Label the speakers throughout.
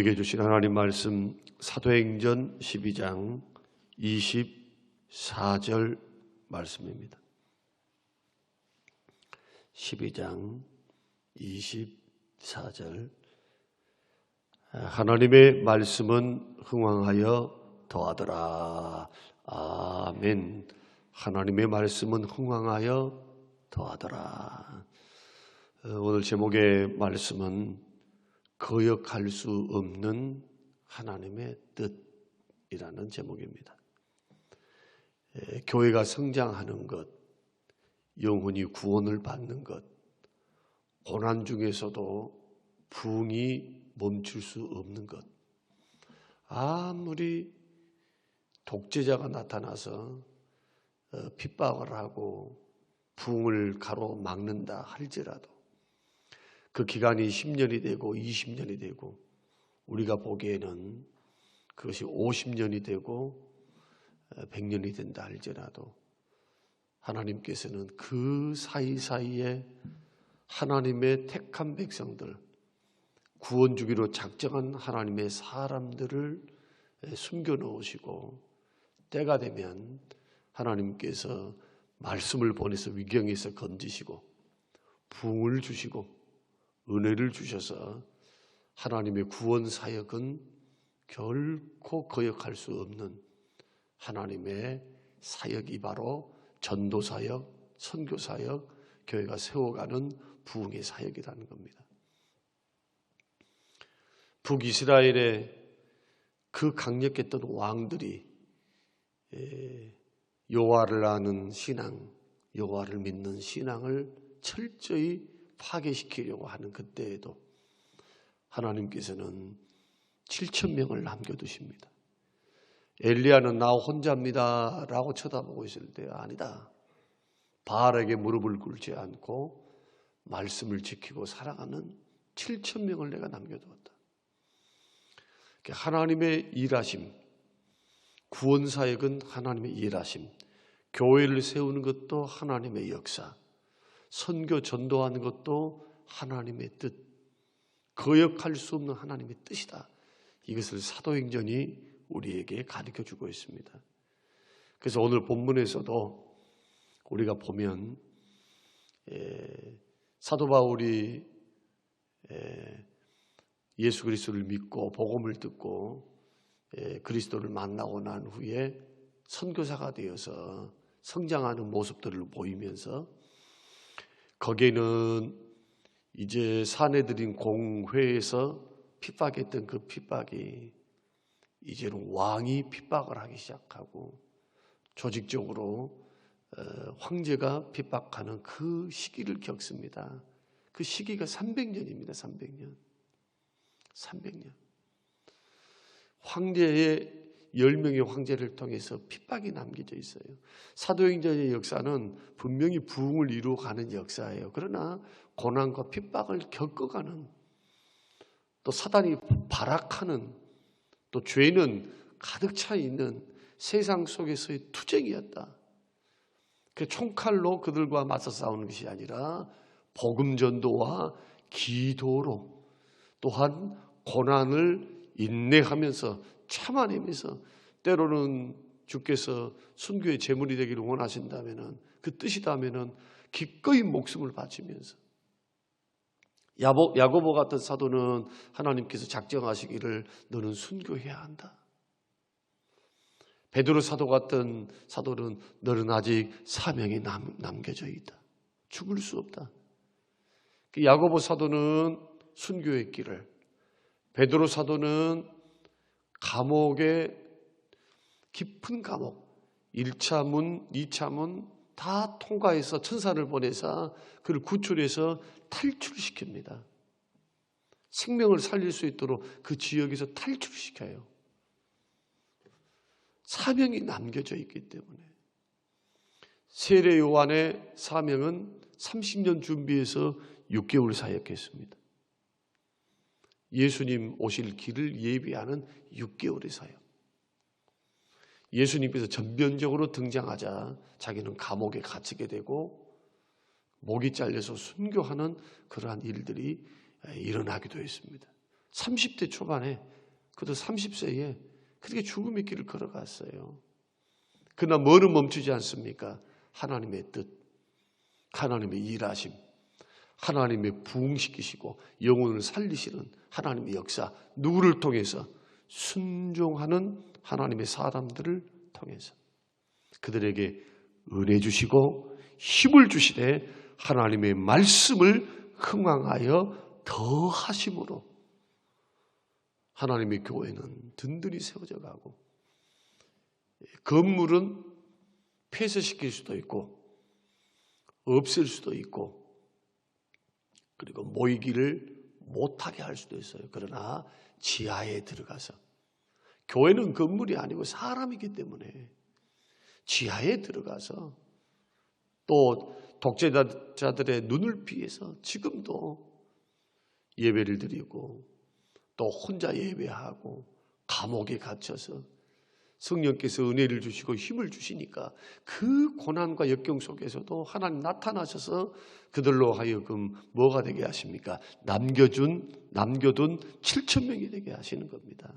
Speaker 1: 우리에게 주신 하나님 말씀 사도행전 12장 24절 말씀입니다. 12장 24절 하나님의 말씀은 흥왕하여 더하더라. 아멘. 하나님의 말씀은 흥왕하여 더하더라. 오늘 제목의 말씀은 거역할 수 없는 하나님의 뜻이라는 제목입니다. 교회가 성장하는 것, 영혼이 구원을 받는 것, 고난 중에서도 부흥이 멈출 수 없는 것, 아무리 독재자가 나타나서 핍박을 하고 부흥을 가로막는다 할지라도 그 기간이 10년이 되고 20년이 되고 우리가 보기에는 그것이 50년이 되고 100년이 된다 할지라도 하나님께서는 그 사이사이에 하나님의 택한 백성들, 구원 주기로 작정한 하나님의 사람들을 숨겨 놓으시고 때가 되면 하나님께서 말씀을 보내서 위경에서 건지시고 부흥을 주시고 은혜를 주셔서 하나님의 구원 사역은 결코 거역할 수 없는 하나님의 사역이 바로 전도 사역, 선교 사역, 교회가 세워가는 부흥의 사역이라는 겁니다. 북이스라엘의 그 강력했던 왕들이 여호와를 아는 신앙, 여호와를 믿는 신앙을 철저히 파괴시키려고 하는 그때에도 하나님께서는 7,000명을 남겨두십니다. 엘리야는 나 혼자입니다 라고 쳐다보고 있을 때 아니다. 바알에게 무릎을 꿇지 않고 말씀을 지키고 살아가는 7,000명을 내가 남겨두었다. 하나님의 일하심, 구원사역은 하나님의 일하심, 교회를 세우는 것도 하나님의 역사, 선교 전도하는 것도 하나님의 뜻, 거역할 수 없는 하나님의 뜻이다. 이것을 사도행전이 우리에게 가르쳐주고 있습니다. 그래서 오늘 본문에서도 우리가 보면 사도 바울이 예수 그리스도를 믿고 복음을 듣고 그리스도를 만나고 난 후에 선교사가 되어서 성장하는 모습들을 보이면서 거기에는 이제 사내들인 공회에서 핍박했던 그 핍박이 이제는 왕이 핍박을 하기 시작하고 조직적으로 황제가 핍박하는 그 시기를 겪습니다. 그 시기가 300년입니다. 300년. 황제의 10명의 황제를 통해서 핍박이 남겨져 있어요. 사도행전의 역사는 분명히 부흥을 이루어가는 역사예요. 그러나 고난과 핍박을 겪어가는, 또 사단이 발악하는, 또 죄는 가득 차 있는 세상 속에서의 투쟁이었다. 그 총칼로 그들과 맞서 싸우는 것이 아니라 복음 전도와 기도로, 또한 고난을 인내하면서 참아내면서, 때로는 주께서 순교의 제물이 되기를 원하신다면, 그 뜻이다면 기꺼이 목숨을 바치면서, 야고보 같은 사도는 하나님께서 작정하시기를 너는 순교해야 한다. 베드로 사도 같은 사도는 너는 아직 사명이 남겨져 있다. 죽을 수 없다. 야고보 사도는 순교의 길을, 베드로 사도는 감옥의 깊은 감옥, 1차 문, 2차 문 다 통과해서 천사를 보내서 그를 구출해서 탈출시킵니다. 생명을 살릴 수 있도록 그 지역에서 탈출시켜요. 사명이 남겨져 있기 때문에. 세례 요한의 사명은 30년 준비해서 6개월 사역했습니다. 예수님 오실 길을 예비하는 6개월의 사역. 예수님께서 전면적으로 등장하자 자기는 감옥에 갇히게 되고 목이 잘려서 순교하는 그러한 일들이 일어나기도 했습니다. 30대 초반에, 그도 30세에 그렇게 죽음의 길을 걸어갔어요. 그러나 뭐는 멈추지 않습니까? 하나님의 뜻, 하나님의 일하심, 하나님의 부흥시키시고 영혼을 살리시는 하나님의 역사, 누구를 통해서? 순종하는 하나님의 사람들을 통해서 그들에게 은혜 주시고 힘을 주시되 하나님의 말씀을 흥왕하여 더하심으로 하나님의 교회는 든든히 세워져 가고, 건물은 폐쇄시킬 수도 있고 없앨 수도 있고 그리고 모이기를 못하게 할 수도 있어요. 그러나 지하에 들어가서, 교회는 건물이 아니고 사람이기 때문에 지하에 들어가서 또 독재자들의 눈을 피해서 지금도 예배를 드리고 또 혼자 예배하고 감옥에 갇혀서 성령께서 은혜를 주시고 힘을 주시니까 그 고난과 역경 속에서도 하나님 나타나셔서 그들로 하여금 뭐가 되게 하십니까? 남겨둔 7,000명이 되게 하시는 겁니다.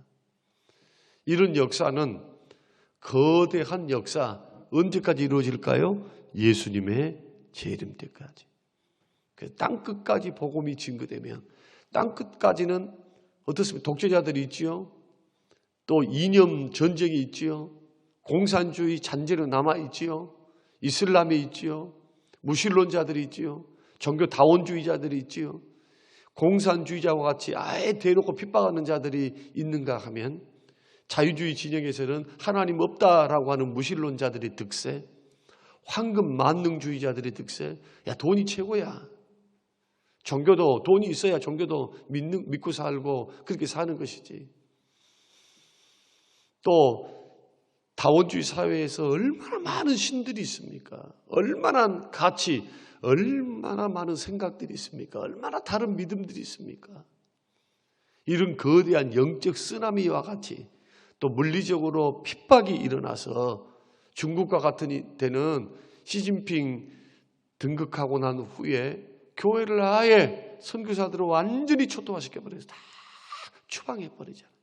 Speaker 1: 이런 역사는 거대한 역사, 언제까지 이루어질까요? 예수님의 재림 때까지. 땅끝까지 복음이 증거되면, 땅끝까지는 어떻습니까? 독재자들이 있지요. 또 이념 전쟁이 있지요. 공산주의 잔재로 남아있지요. 이슬람이 있지요. 무신론자들이 있지요. 종교 다원주의자들이 있지요. 공산주의자와 같이 아예 대놓고 핍박하는 자들이 있는가 하면, 자유주의 진영에서는 하나님 없다라고 하는 무신론자들의 득세, 황금 만능주의자들의 득세, 야 돈이 최고야. 종교도 돈이 있어야 종교도 믿고 살고 그렇게 사는 것이지. 또 다원주의 사회에서 얼마나 많은 신들이 있습니까? 얼마나 가치, 얼마나 많은 생각들이 있습니까? 얼마나 다른 믿음들이 있습니까? 이런 거대한 영적 쓰나미와 같이 또 물리적으로 핍박이 일어나서 중국과 같은 데는 시진핑 등극하고 난 후에 교회를 아예 선교사들을 완전히 초토화시켜버려서 다 추방해버리잖아요.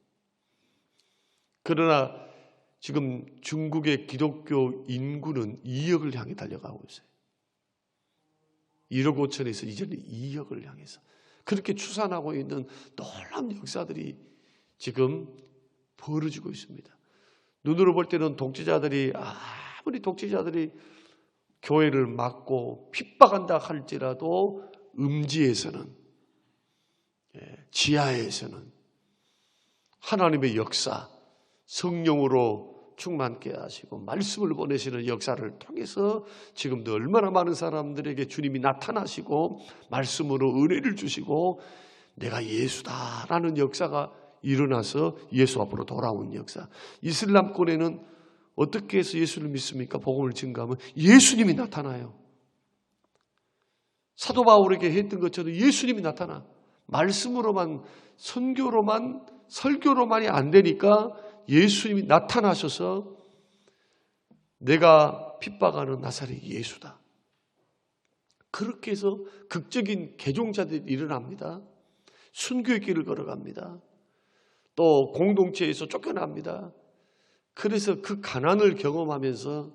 Speaker 1: 그러나 지금 중국의 기독교 인구는 2억을 향해 달려가고 있어요. 1억 5천에서 이제는 2억을 향해서 그렇게 추산하고 있는 놀라운 역사들이 지금 벌어지고 있습니다. 눈으로 볼 때는 아무리 독재자들이 교회를 막고 핍박한다 할지라도 음지에서는, 지하에서는 하나님의 역사, 성령으로 충만케 하시고 말씀을 보내시는 역사를 통해서 지금도 얼마나 많은 사람들에게 주님이 나타나시고 말씀으로 은혜를 주시고 내가 예수다라는 역사가 일어나서 예수 앞으로 돌아온 역사. 이슬람권에는 어떻게 해서 예수를 믿습니까? 복음을 증거하면 예수님이 나타나요. 사도 바울에게 했던 것처럼 예수님이 나타나. 말씀으로만, 선교로만, 설교로만이 안 되니까 예수님이 나타나셔서 내가 핍박하는 나사렛 예수다. 그렇게 해서 극적인 개종자들이 일어납니다. 순교의 길을 걸어갑니다. 또 공동체에서 쫓겨납니다. 그래서 그 가난을 경험하면서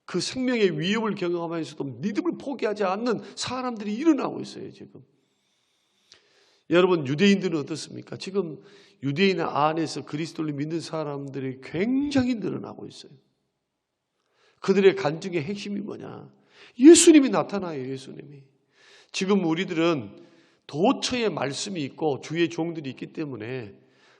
Speaker 1: 그 생명의 위협을 경험하면서도 믿음을 포기하지 않는 사람들이 일어나고 있어요, 지금. 여러분, 유대인들은 어떻습니까? 지금 유대인 안에서 그리스도를 믿는 사람들이 굉장히 늘어나고 있어요. 그들의 간증의 핵심이 뭐냐? 예수님이 나타나요, 예수님이. 지금 우리들은 도처에 말씀이 있고 주의 종들이 있기 때문에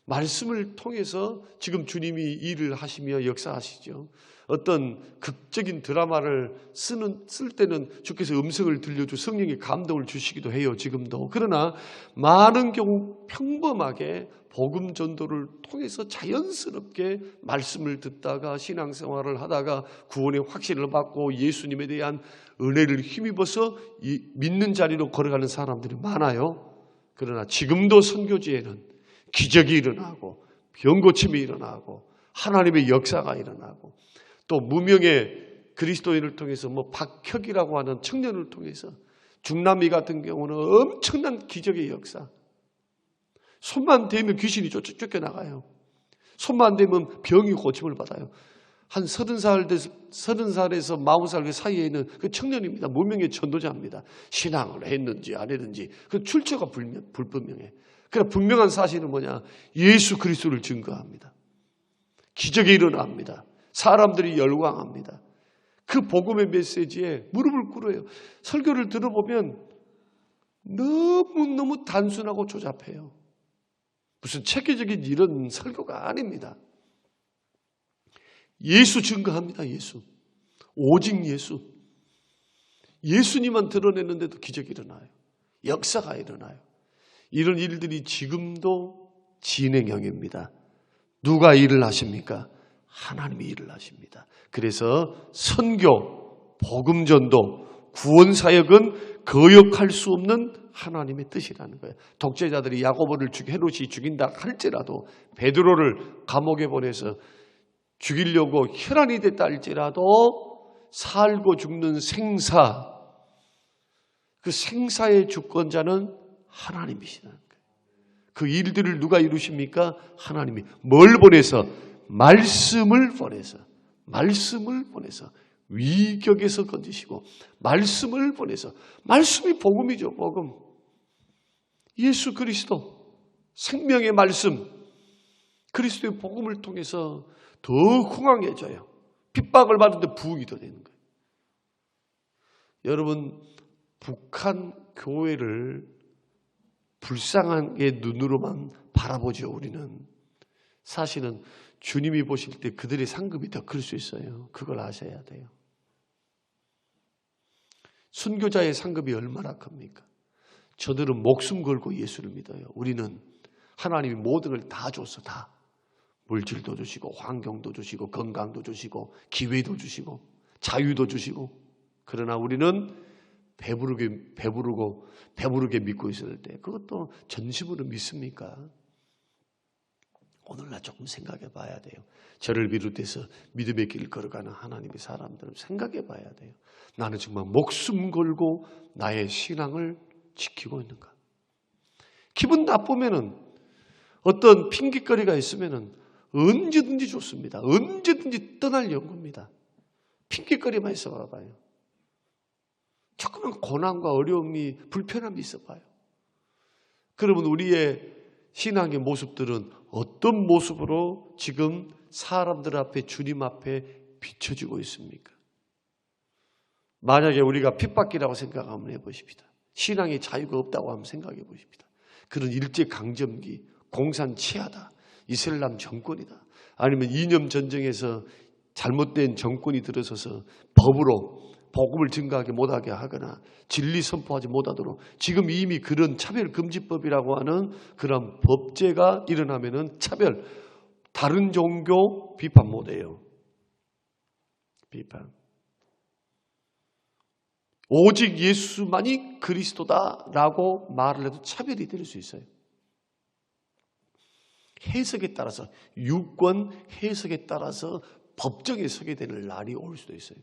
Speaker 1: 말씀을 통해서 지금 주님이 일을 하시며 역사하시죠. 어떤 극적인 드라마를 쓸 때는 주께서 음성을 들려주 성령의 감동을 주시기도 해요. 지금도. 그러나 많은 경우 평범하게 복음 전도를 통해서 자연스럽게 말씀을 듣다가 신앙생활을 하다가 구원의 확신을 받고 예수님에 대한 은혜를 힘입어서 믿는 자리로 걸어가는 사람들이 많아요. 그러나 지금도 선교지에는 기적이 일어나고 병고침이 일어나고 하나님의 역사가 일어나고 또 무명의 그리스도인을 통해서 박혁이라고 하는 청년을 통해서 중남미 같은 경우는 엄청난 기적의 역사, 손만 대면 귀신이 쫓겨나가요. 손만 대면 병이 고침을 받아요. 한 30살에서 40살 그 사이에 있는 그 청년입니다. 무명의 전도자입니다. 신앙을 했는지 안 했는지 그 출처가 불분명해. 그러나 분명한 사실은 뭐냐? 예수 그리스도를 증거합니다. 기적이 일어납니다. 사람들이 열광합니다. 그 복음의 메시지에 무릎을 꿇어요. 설교를 들어보면 너무너무 단순하고 조잡해요. 무슨 체계적인 이런 설교가 아닙니다. 예수 증거합니다. 예수. 오직 예수. 예수님만 드러내는데도 기적이 일어나요. 역사가 일어나요. 이런 일들이 지금도 진행형입니다. 누가 일을 하십니까? 하나님이 일을 하십니다. 그래서 선교, 복음전도, 구원사역은 거역할 수 없는 하나님의 뜻이라는 거예요. 독재자들이 야고보를 헤롯이 죽인다 할지라도 베드로를 감옥에 보내서 죽이려고 혈안이 됐다 할지라도 살고 죽는 생사, 그 생사의 주권자는 하나님이시라는 거예요. 그 일들을 누가 이루십니까? 하나님이. 뭘 보내서? 말씀을 보내서. 말씀을 보내서. 위격에서 건지시고 말씀을 보내서. 말씀이 복음이죠. 복음. 예수 그리스도 생명의 말씀, 그리스도의 복음을 통해서 더 흥황해져요. 핍박을 받는데 부흥이 더 되는 거예요. 여러분, 북한 교회를 불쌍하게 눈으로만 바라보죠. 우리는 사실은 주님이 보실 때 그들의 상급이 더 클 수 있어요. 그걸 아셔야 돼요. 순교자의 상급이 얼마나 큽니까? 저들은 목숨 걸고 예수를 믿어요. 우리는 하나님이 모든 걸 다 줬어. 다. 물질도 주시고 환경도 주시고 건강도 주시고 기회도 주시고 자유도 주시고. 그러나 우리는 배부르게 믿고 있을 때 그것도 전심으로 믿습니까? 오늘날 조금 생각해 봐야 돼요. 저를 비롯해서 믿음의 길을 걸어가는 하나님의 사람들은 생각해 봐야 돼요. 나는 정말 목숨 걸고 나의 신앙을 지키고 있는가? 기분 나쁘면은 어떤 핑계거리가 있으면은 언제든지 좋습니다. 언제든지 떠날 연구입니다. 핑계거리만 있어 봐봐요. 조금은 고난과 어려움이 불편함이 있어 봐요. 그러면 우리의 신앙의 모습들은 어떤 모습으로 지금 사람들 앞에 주님 앞에 비춰지고 있습니까? 만약에 우리가 핍박이라고 생각하면 해보십시다. 신앙의 자유가 없다고 하면 생각해 보십시다. 그런 일제강점기, 공산치하다, 이슬람 정권이다. 아니면 이념 전쟁에서 잘못된 정권이 들어서서 법으로 복음을 증거하게 못하게 하거나 진리 선포하지 못하도록 지금 이미 그런 차별금지법이라고 하는 그런 법제가 일어나면은 차별, 다른 종교 비판 못해요. 비판. 오직 예수만이 그리스도다라고 말을 해도 차별이 될 수 있어요. 해석에 따라서, 유권 해석에 따라서 법정에 서게 되는 날이 올 수도 있어요.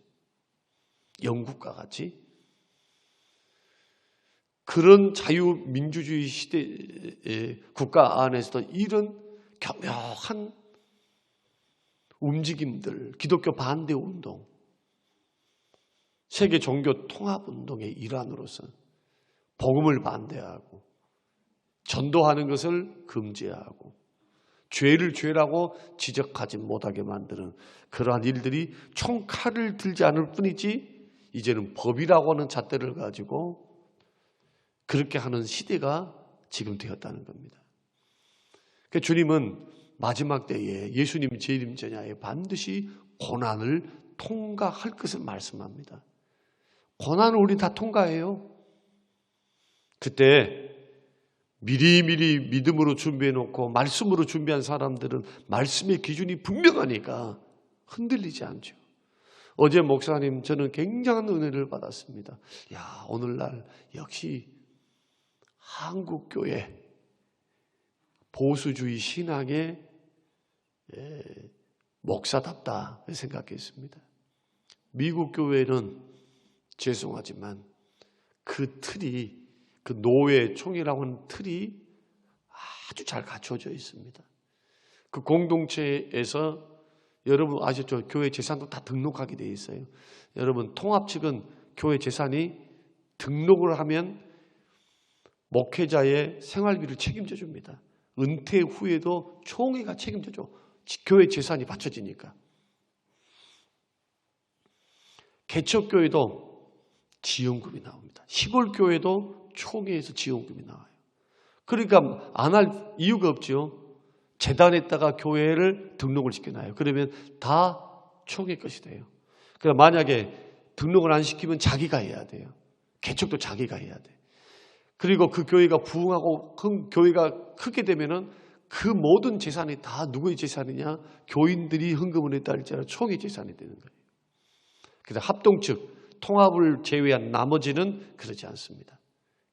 Speaker 1: 영국과 같이. 그런 자유민주주의 시대의 국가 안에서도 이런 교묘한 움직임들, 기독교 반대 운동, 세계 종교 통합 운동의 일환으로서 복음을 반대하고 전도하는 것을 금지하고 죄를 죄라고 지적하지 못하게 만드는 그러한 일들이 총칼을 들지 않을 뿐이지 이제는 법이라고 하는 잣대를 가지고 그렇게 하는 시대가 지금 되었다는 겁니다. 그러니까 주님은 마지막 때에 예수님 재림 전야에 반드시 고난을 통과할 것을 말씀합니다. 고난을 우리 다 통과해요. 그때 미리미리 믿음으로 준비해놓고 말씀으로 준비한 사람들은 말씀의 기준이 분명하니까 흔들리지 않죠. 어제 목사님 저는 굉장한 은혜를 받았습니다. 야, 오늘날 역시 한국교회 보수주의 신앙의 목사답다 생각했습니다. 미국 교회는 죄송하지만 그 틀이, 그 노예 총이라고 하는 틀이 아주 잘 갖춰져 있습니다. 그 공동체에서 여러분 아셨죠? 교회 재산도 다 등록하게 되어 있어요. 여러분 통합 측은 교회 재산이 등록을 하면 목회자의 생활비를 책임져 줍니다. 은퇴 후에도 총회가 책임져 줘. 교회 재산이 받쳐지니까. 개척교회도 지원금이 나옵니다. 시골교회도 총회에서 지원금이 나와요. 그러니까 안 할 이유가 없죠. 재단에다가 교회를 등록을 시켜놔요. 그러면 다 총회 것이 돼요. 그러니까 만약에 등록을 안 시키면 자기가 해야 돼요. 개척도 자기가 해야 돼. 그리고 그 교회가 부흥하고 큰 교회가 크게 되면은 그 모든 재산이 다 누구의 재산이냐? 교인들이 헌금을 했다 할지라도 총회 재산이 되는 거예요. 그래서 합동 측 통합을 제외한 나머지는 그렇지 않습니다.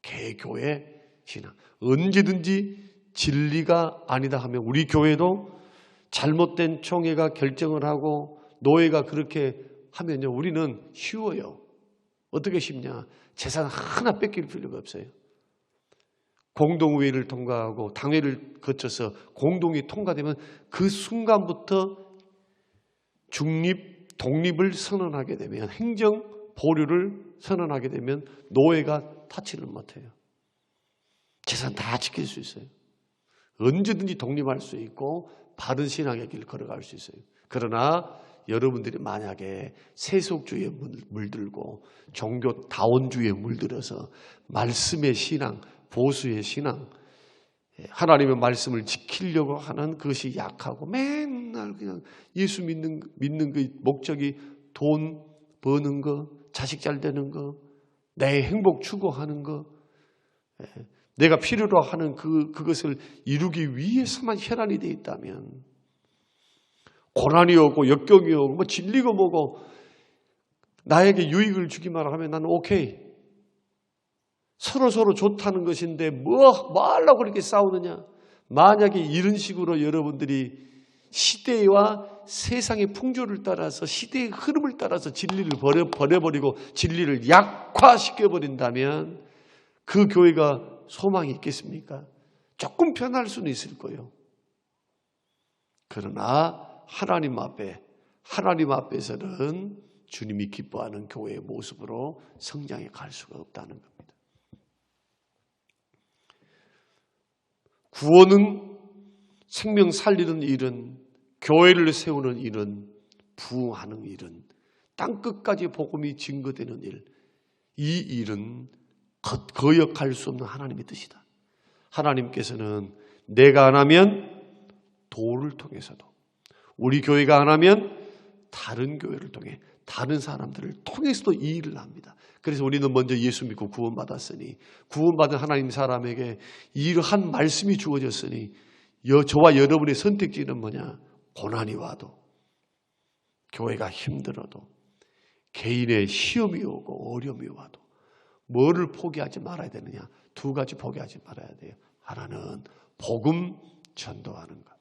Speaker 1: 개교회 신앙. 언제든지 진리가 아니다 하면 우리 교회도 잘못된 총회가 결정을 하고 노예가 그렇게 하면요. 우리는 쉬워요. 어떻게 쉽냐? 재산 하나 뺏길 필요가 없어요. 공동회의를 통과하고 당회를 거쳐서 공동이 통과되면 그 순간부터 중립, 독립을 선언하게 되면 행정 보류를 선언하게 되면 노예가 타치를 못해요. 재산 다 지킬 수 있어요. 언제든지 독립할 수 있고 바른 신앙의 길을 걸어갈 수 있어요. 그러나 여러분들이 만약에 세속주의에 물들고 종교다원주의에 물들어서 말씀의 신앙, 보수의 신앙, 하나님의 말씀을 지키려고 하는 그것이 약하고 맨날 그냥 예수 믿는 그 목적이 돈 버는 거, 자식 잘 되는 거, 내 행복 추구하는 거, 내가 필요로 하는 그것을 이루기 위해서만 혈안이 되어 있다면 고난이 오고 역경이 오고 뭐 진리가 뭐고 나에게 유익을 주기만 하면 나는 오케이. 서로 좋다는 것인데 뭐 하려고 그렇게 싸우느냐. 만약에 이런 식으로 여러분들이 시대와 세상의 풍조를 따라서 시대의 흐름을 따라서 진리를 버려버리고 진리를 약화시켜버린다면 그 교회가 소망이 있겠습니까? 조금 편할 수는 있을 거예요. 그러나 하나님 앞에서는 주님이 기뻐하는 교회의 모습으로 성장해 갈 수가 없다는 겁니다. 구원은 생명 살리는 일은, 교회를 세우는 일은, 부흥하는 일은, 땅끝까지 복음이 증거되는 일, 이 일은 거역할 수 없는 하나님의 뜻이다. 하나님께서는 내가 안 하면 도를 통해서도, 우리 교회가 안 하면 다른 교회를 통해, 다른 사람들을 통해서도 이 일을 합니다. 그래서 우리는 먼저 예수 믿고 구원받았으니, 구원받은 하나님 사람에게 이 일을 한 말씀이 주어졌으니, 저와 여러분의 선택지는 뭐냐? 고난이 와도, 교회가 힘들어도, 개인의 시험이 오고 어려움이 와도 뭐를 포기하지 말아야 되느냐? 두 가지 포기하지 말아야 돼요. 하나는 복음 전도하는 것,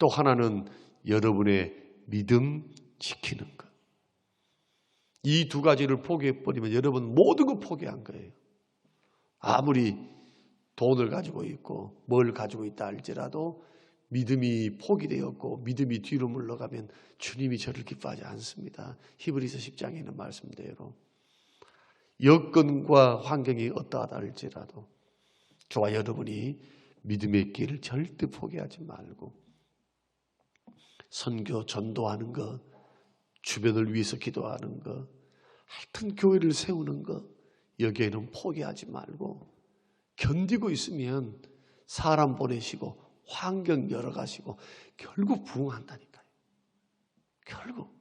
Speaker 1: 또 하나는 여러분의 믿음 지키는 것. 이 두 가지를 포기해버리면 여러분 모든 거 포기한 거예요. 아무리 돈을 가지고 있고 뭘 가지고 있다 할지라도 믿음이 포기되었고 믿음이 뒤로 물러가면 주님이 저를 기뻐하지 않습니다. 히브리서 10장에 있는 말씀대로 여건과 환경이 어떠하다 할지라도 저와 여러분이 믿음의 길을 절대 포기하지 말고 선교, 전도하는 것, 주변을 위해서 기도하는 것, 하여튼 교회를 세우는 것, 여기에는 포기하지 말고 견디고 있으면 사람 보내시고 환경 열어가시고 결국 부흥한다니까요. 결국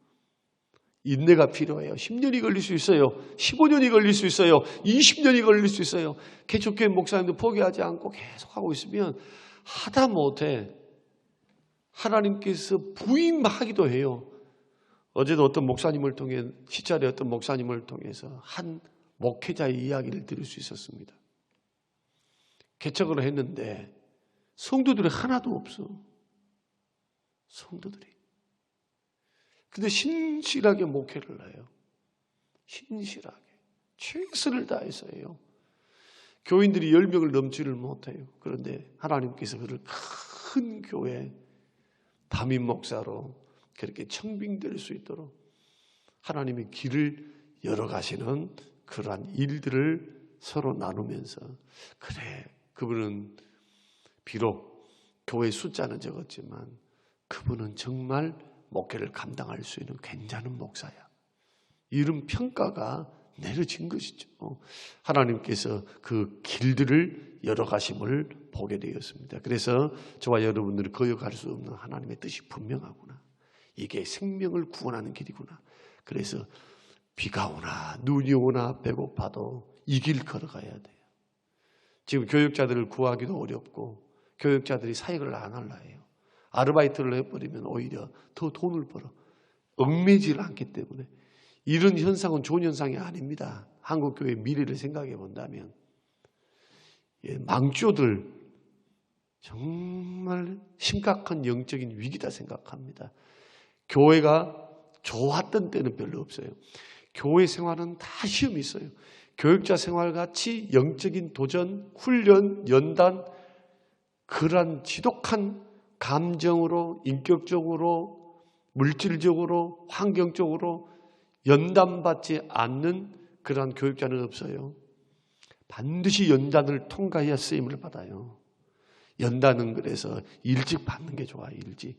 Speaker 1: 인내가 필요해요. 10년이 걸릴 수 있어요. 15년이 걸릴 수 있어요. 20년이 걸릴 수 있어요. 개척교회 목사님도 포기하지 않고 계속하고 있으면 하다못해 하나님께서 부임하기도 해요. 어제도 어떤 목사님을 통해, 시찰의 어떤 목사님을 통해서 한 목회자의 이야기를 들을 수 있었습니다. 개척을 했는데 성도들이 하나도 없어. 성도들이. 근데 신실하게 목회를 해요. 신실하게. 최선을 다해서 해요. 교인들이 10명을 넘지를 못해요. 그런데 하나님께서 그를 큰 교회 담임 목사로 그렇게 청빙될 수 있도록 하나님의 길을 열어가시는 그러한 일들을 서로 나누면서, 그래, 그분은 비록 교회 숫자는 적었지만 그분은 정말 목회를 감당할 수 있는 괜찮은 목사야, 이런 평가가 내려진 것이죠. 하나님께서 그 길들을 열어가심을 보게 되었습니다. 그래서 저와 여러분들이 거역할 수 없는 하나님의 뜻이 분명하구나, 이게 생명을 구원하는 길이구나. 그래서 비가 오나 눈이 오나 배고파도 이 길 걸어가야 돼요. 지금 교육자들을 구하기도 어렵고 교육자들이 사역을 안 하려 해요. 아르바이트를 해버리면 오히려 더 돈을 벌어 얽매이질 않기 때문에. 이런 현상은 좋은 현상이 아닙니다. 한국교회의 미래를 생각해 본다면 망조들 정말 심각한 영적인 위기다 생각합니다. 교회가 좋았던 때는 별로 없어요. 교회 생활은 다 시험이 있어요. 교육자 생활같이 영적인 도전, 훈련, 연단, 그러한 지독한 감정으로, 인격적으로, 물질적으로, 환경적으로 연단받지 않는 그러한 교육자는 없어요. 반드시 연단을 통과해야 쓰임을 받아요. 연단은 그래서 일찍 받는 게 좋아요. 일찍.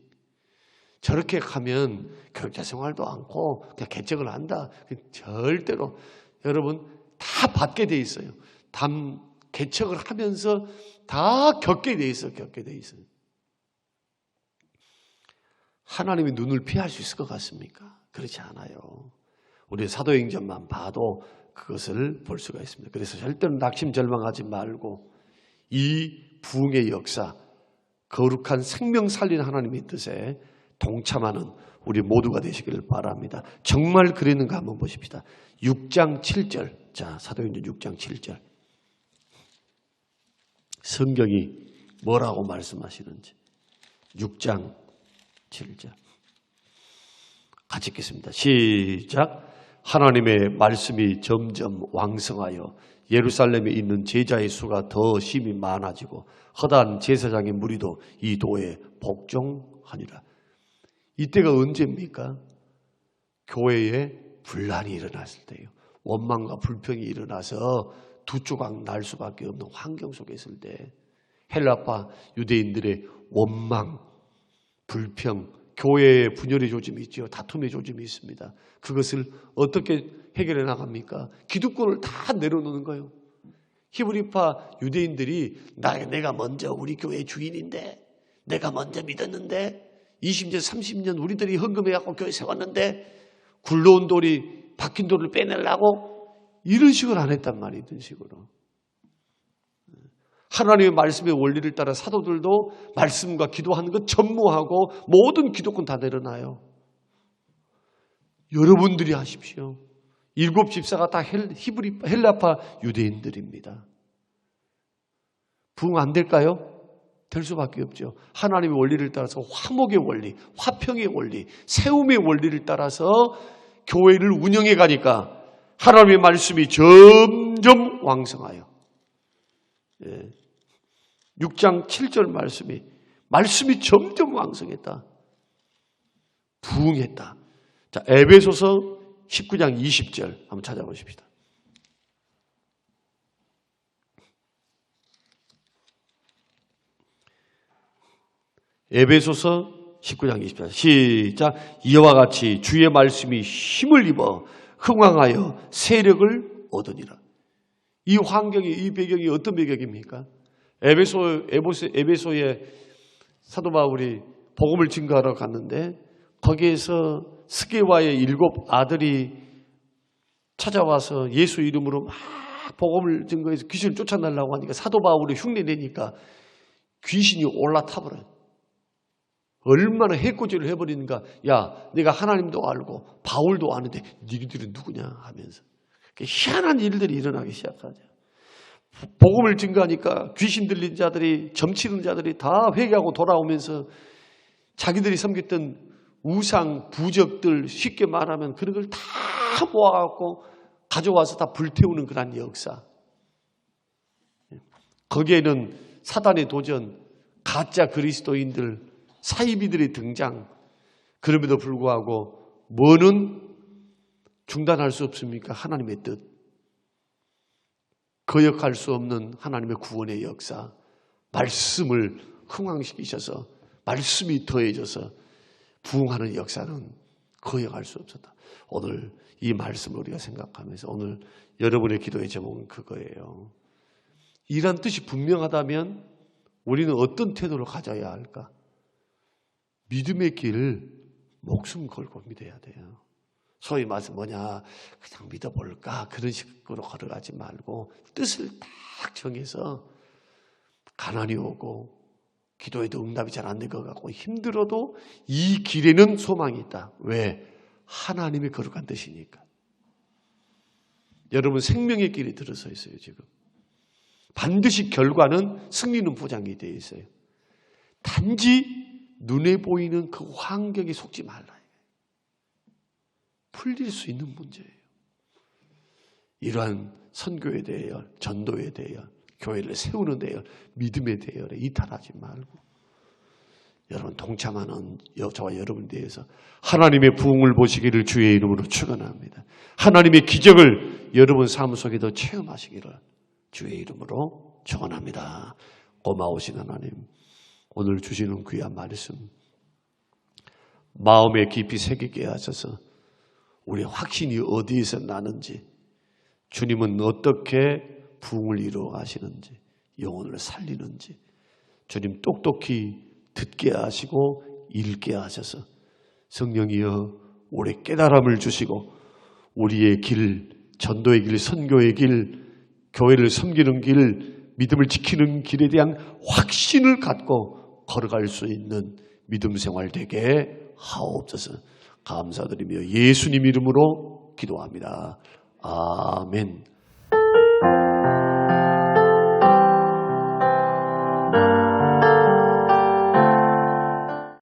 Speaker 1: 저렇게 가면 교육자 생활도 않고 그냥 개척을 한다, 절대로 여러분 다 받게 돼 있어요. 개척을 하면서 다 겪게 돼 있어요. 겪게 돼 있어요. 하나님의 눈을 피할 수 있을 것 같습니까? 그렇지 않아요. 우리 사도행전만 봐도 그것을 볼 수가 있습니다. 그래서 절대로 낙심절망하지 말고 이 부흥의 역사, 거룩한 생명 살리는 하나님의 뜻에 동참하는 우리 모두가 되시기를 바랍니다. 정말 그랬는가 한번 보십시다. 6장 7절. 자, 사도행전 6장 7절. 성경이 뭐라고 말씀하시는지. 6장 7절. 같이 읽겠습니다. 시작. 하나님의 말씀이 점점 왕성하여 예루살렘에 있는 제자의 수가 더 심히 많아지고 허다한 제사장의 무리도 이 도에 복종하니라. 이때가 언제입니까? 교회에 분란이 일어났을 때예요. 원망과 불평이 일어나서 두 조각 날 수밖에 없는 환경 속에 있을 때 헬라파 유대인들의 원망, 불평, 교회에 분열의 조짐이 있죠. 다툼의 조짐이 있습니다. 그것을 어떻게 해결해 나갑니까? 기득권을 다 내려놓는 거예요. 히브리파 유대인들이 내가 먼저 우리 교회 주인인데, 내가 먼저 믿었는데 20년 30년 우리들이 헌금해갖고 교회 세웠는데 굴러온 돌이 박힌 돌을 빼내려고, 이런 식으로 안 했단 말이에요. 이런 식으로. 하나님의 말씀의 원리를 따라 사도들도 말씀과 기도하는 것 전무하고 모든 기도권 다 내려놔요. 여러분들이 하십시오. 7 집사가 다 헬라파 유대인들입니다. 부흥 안 될까요? 될 수밖에 없죠. 하나님의 원리를 따라서 화목의 원리, 화평의 원리, 세움의 원리를 따라서 교회를 운영해 가니까 하나님의 말씀이 점점 왕성하여. 6장 7절 말씀이 점점 왕성했다. 부흥했다. 자, 에베소서 19장 20절 한번 찾아보십시다. 에베소서 19장 20절 시작. 이와 같이 주의 말씀이 힘을 입어 흥왕하여 세력을 얻으니라. 이 환경이, 이 배경이 어떤 배경입니까? 에베소에 사도 바울이 복음을 증거하러 갔는데 거기에서 스게와의 7 아들이 찾아와서 예수 이름으로 막 복음을 증거해서 귀신을 쫓아내려고 하니까 사도 바울이 흉내내니까 귀신이 올라타버려요. 얼마나 해코지를 해버리는가. 야, 내가 하나님도 알고 바울도 아는데 니들은 누구냐 하면서 희한한 일들이 일어나기 시작하죠. 복음을 증거하니까 귀신 들린 자들이, 점치는 자들이 다 회개하고 돌아오면서 자기들이 섬겼던 우상, 부적들, 쉽게 말하면 그런 걸 다 모아갖고 가져와서 다 불태우는 그런 역사. 거기에는 사단의 도전, 가짜 그리스도인들, 사이비들의 등장, 그럼에도 불구하고 뭐는 중단할 수 없습니까? 하나님의 뜻, 거역할 수 없는 하나님의 구원의 역사, 말씀을 흥황시키셔서 말씀이 더해져서 부흥하는 역사는 거역할 수 없었다. 오늘 이 말씀을 우리가 생각하면서 오늘 여러분의 기도의 제목은 그거예요. 이란 뜻이 분명하다면 우리는 어떤 태도를 가져야 할까? 믿음의 길 목숨 걸고 믿어야 돼요. 소위 말해서 뭐냐, 그냥 믿어볼까, 그런 식으로 걸어가지 말고 뜻을 딱 정해서 가난이 오고 기도에도 응답이 잘 안 될 것 같고 힘들어도 이 길에는 소망이 있다. 왜? 하나님의 거룩한 뜻이니까. 여러분 생명의 길에 들어서 있어요. 지금 반드시 결과는 승리는 보장이 되어 있어요. 단지 눈에 보이는 그 환경에 속지 말라. 풀릴 수 있는 문제예요. 이러한 선교에 대하여, 전도에 대하여, 교회를 세우는 데에, 믿음에 대하여 이탈하지 말고 여러분 동참하는 저와 여러분에 대해서 하나님의 부흥을 보시기를 주의 이름으로 축원합니다. 하나님의 기적을 여러분 삶 속에도 체험하시기를 주의 이름으로 축원합니다. 고마우신 하나님, 오늘 주시는 귀한 말씀 마음에 깊이 새기게 하셔서 우리의 확신이 어디에서 나는지, 주님은 어떻게 부흥을 이루어 가시는지, 영혼을 살리는지 주님 똑똑히 듣게 하시고 읽게 하셔서 성령이여 우리 깨달음을 주시고 우리의 길, 전도의 길, 선교의 길, 교회를 섬기는 길, 믿음을 지키는 길에 대한 확신을 갖고 걸어갈 수 있는 믿음 생활 되게 하옵소서. 감사드리며 예수님 이름으로 기도합니다. 아멘.